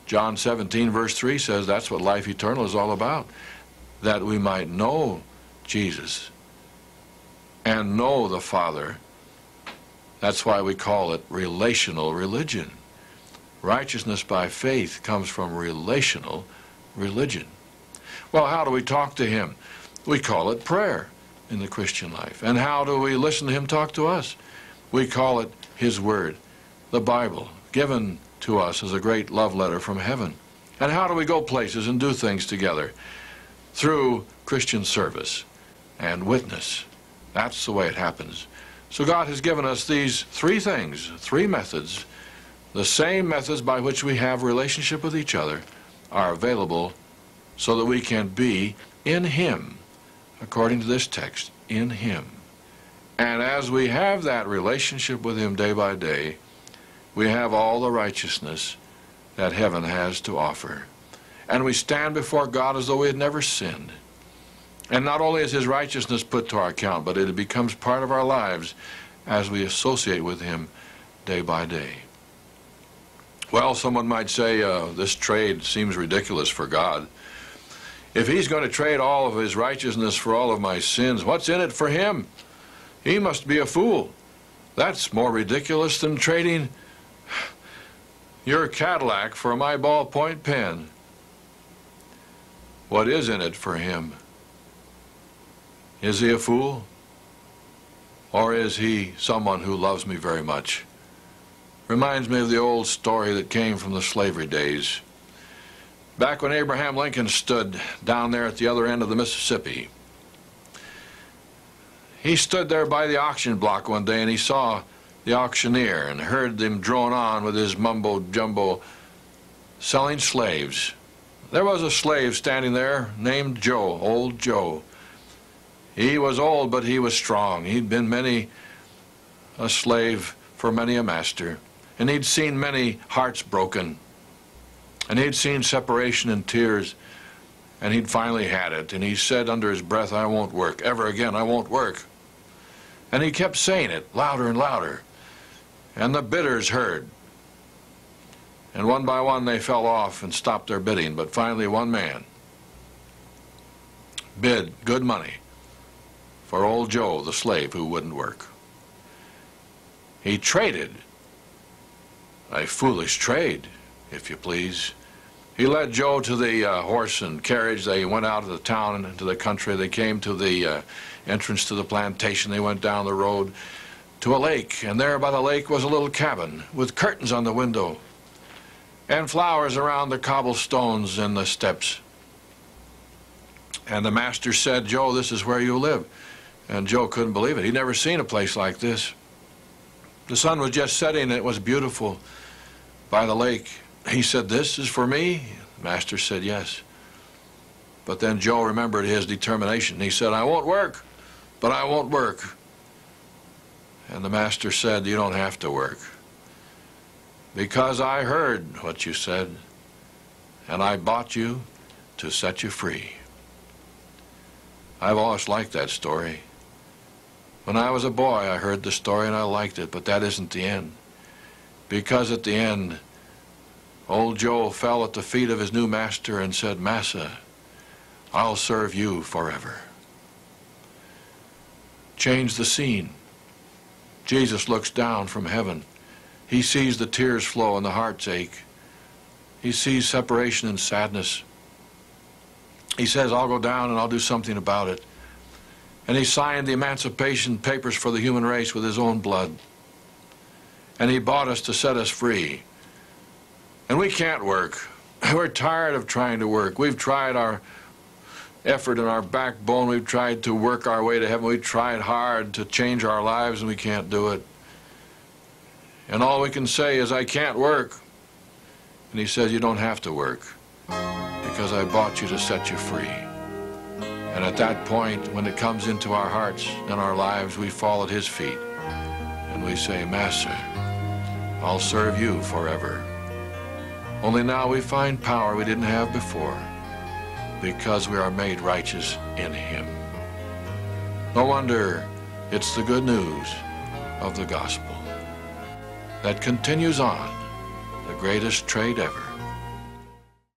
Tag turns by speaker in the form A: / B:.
A: John 17 verse 3 says that's what life eternal is all about, that we might know Jesus and know the Father. That's why we call it relational religion. Righteousness by faith comes from relational religion. Well, how do we talk to him? We call it prayer in the Christian life. And how do we listen to him talk to us? We call it his word, the Bible, given to us as a great love letter from heaven. And how do we go places and do things together? Through Christian service and witness. That's the way it happens. So God has given us these three things, three methods. The same methods by which we have relationship with each other are available so that we can be in him, according to this text, in him. And as we have that relationship with him day by day, we have all the righteousness that heaven has to offer. And we stand before God as though we had never sinned. And not only is his righteousness put to our account, but it becomes part of our lives as we associate with him day by day. Well, someone might say, this trade seems ridiculous for God. If he's going to trade all of his righteousness for all of my sins, what's in it for him? He must be a fool. That's more ridiculous than trading your Cadillac for my ballpoint pen. What is in it for him? Is he a fool? Or is he someone who loves me very much? Reminds me of the old story that came from the slavery days. Back when Abraham Lincoln stood down there at the other end of the Mississippi, he stood there by the auction block one day and he saw the auctioneer and heard him drone on with his mumbo-jumbo selling slaves. There was a slave standing there named Joe, old Joe. He was old, but he was strong. He'd been many a slave for many a master, and he'd seen many hearts broken, and he'd seen separation and tears, and he'd finally had it, and he said under his breath, I won't work. Ever again, I won't work. And he kept saying it louder and louder, and the bidders heard. And one by one they fell off and stopped their bidding, but finally one man bid good money for old Joe, the slave who wouldn't work. He traded, a foolish trade, if you please. He led Joe to the horse and carriage. They went out of the town and into the country. They came to the entrance to the plantation. They went down the road to a lake, and there by the lake was a little cabin with curtains on the window and flowers around the cobblestones and the steps. And the master said, Joe, this is where you live. And Joe couldn't believe it. He'd never seen a place like this. The sun was just setting, and it was beautiful by the lake. He said, this is for me? The master said, yes. But then Joe remembered his determination. He said, I won't work, but I won't work. And the master said, you don't have to work, because I heard what you said, and I bought you to set you free. I've always liked that story. When I was a boy, I heard the story and I liked it, but that isn't the end. Because at the end, old Joe fell at the feet of his new master and said, Massa, I'll serve you forever. Change the scene. Jesus looks down from heaven. He sees the tears flow and the hearts ache. He sees separation and sadness. He says, I'll go down and I'll do something about it. And he signed the emancipation papers for the human race with his own blood. And he bought us to set us free. And we can't work. We're tired of trying to work. We've tried our effort and our backbone. We've tried to work our way to heaven. We've tried hard to change our lives, and we can't do it. And all we can say is, I can't work. And he says, you don't have to work, because I bought you to set you free. And at that point, when it comes into our hearts and our lives, we fall at his feet and we say, Master, I'll serve you forever. Only now we find power we didn't have before, because we are made righteous in him. No wonder it's the good news of the gospel that continues on, the greatest trade ever.